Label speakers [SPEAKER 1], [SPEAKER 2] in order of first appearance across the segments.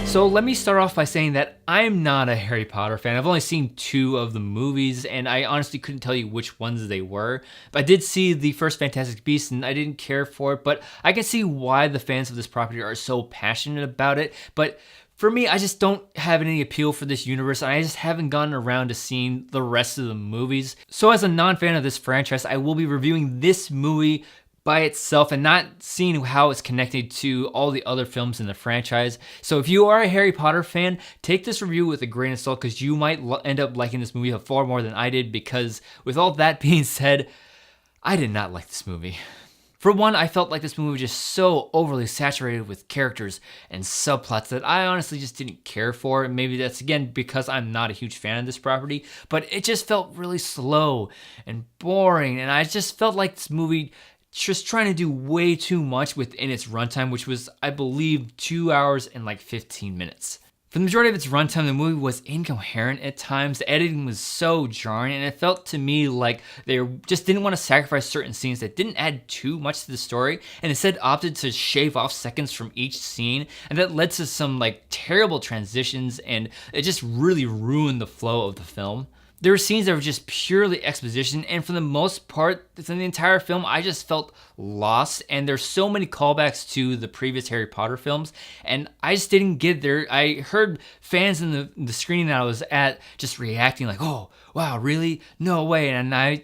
[SPEAKER 1] So let me start off by saying that I'm not a Harry Potter fan. I've only seen 2 of the movies, and I honestly couldn't tell you which ones they were. But I did see the first Fantastic Beasts, and I didn't care for it, but I can see why the fans of this property are so passionate about it. But for me, I just don't have any appeal for this universe, and I just haven't gotten around to seeing the rest of the movies. So as a non-fan of this franchise, I will be reviewing this movie by itself and not seeing how it's connected to all the other films in the franchise. So if you are a Harry Potter fan, take this review with a grain of salt, because you might end up liking this movie far more than I did, because with all that being said, I did not like this movie. For one, I felt like this movie was just so overly saturated with characters and subplots that I honestly just didn't care for. Maybe that's, again, because I'm not a huge fan of this property, but it just felt really slow and boring, and I just felt like this movie just trying to do way too much within its runtime, which was, I believe, 2 hours and like 15 minutes. For the majority of its runtime, the movie was incoherent at times. The editing was so jarring, and it felt to me like they just didn't want to sacrifice certain scenes that didn't add too much to the story, and instead opted to shave off seconds from each scene, and that led to some like terrible transitions, and it just really ruined the flow of the film. There were scenes that were just purely exposition, and for the most part, in the entire film, I just felt lost, and there's so many callbacks to the previous Harry Potter films, and I just didn't get there. I heard fans in the screening that I was at just reacting like, oh, wow, really? No way, and I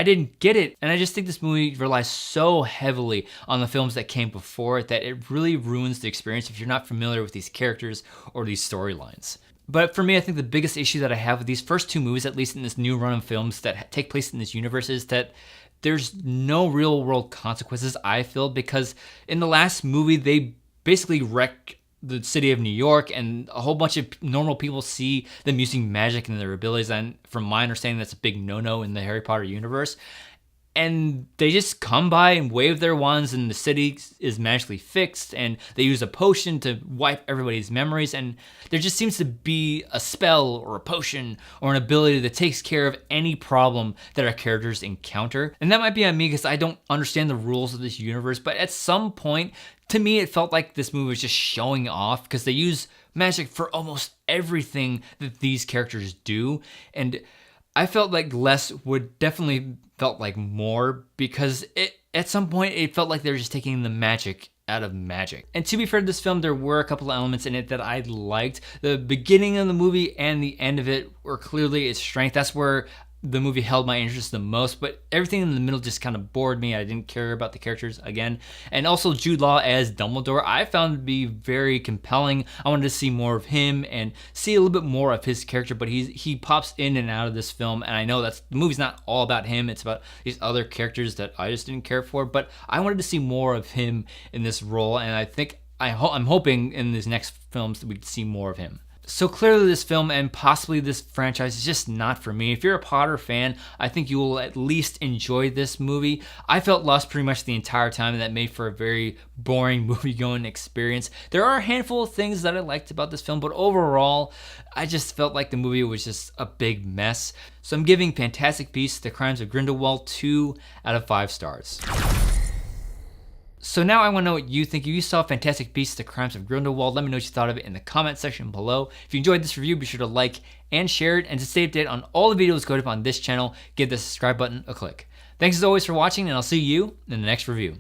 [SPEAKER 1] didn't get it, and I just think this movie relies so heavily on the films that came before it that it really ruins the experience if you're not familiar with these characters or these storylines. But for me, I think the biggest issue that I have with these first 2 movies, at least in this new run of films that take place in this universe, is that there's no real world consequences, I feel, because in the last movie, they basically wreck the city of New York, and a whole bunch of normal people see them using magic and their abilities, and from my understanding, that's a big no-no in the Harry Potter universe. And they just come by and wave their wands, and the city is magically fixed, and they use a potion to wipe everybody's memories, and there just seems to be a spell or a potion or an ability that takes care of any problem that our characters encounter. And that might be on me because I don't understand the rules of this universe, but at some point, to me, it felt like this movie was just showing off because they use magic for almost everything that these characters do, and I felt like less would definitely felt like more, because at some point it felt like they were just taking the magic out of magic. And to be fair to this film, there were a couple of elements in it that I liked. The beginning of the movie and the end of it were clearly its strength. That's where the movie held my interest the most, but everything in the middle just kind of bored me. I didn't care about the characters again. And also Jude Law as Dumbledore, I found to be very compelling. I wanted to see more of him and see a little bit more of his character, but he pops in and out of this film, and I know the movie's not all about him. It's about these other characters that I just didn't care for, but I wanted to see more of him in this role, and I think I'm hoping in these next films that we'd see more of him. So clearly this film and possibly this franchise is just not for me. If you're a Potter fan, I think you will at least enjoy this movie. I felt lost pretty much the entire time, and that made for a very boring movie-going experience. There are a handful of things that I liked about this film, but overall, I just felt like the movie was just a big mess. So I'm giving Fantastic Beasts: The Crimes of Grindelwald 2 out of 5 stars. So now I want to know what you think. If you saw Fantastic Beasts: The Crimes of Grindelwald, let me know what you thought of it in the comment section below. If you enjoyed this review, be sure to like and share it. And to stay updated on all the videos going up on this channel, give the subscribe button a click. Thanks as always for watching, and I'll see you in the next review.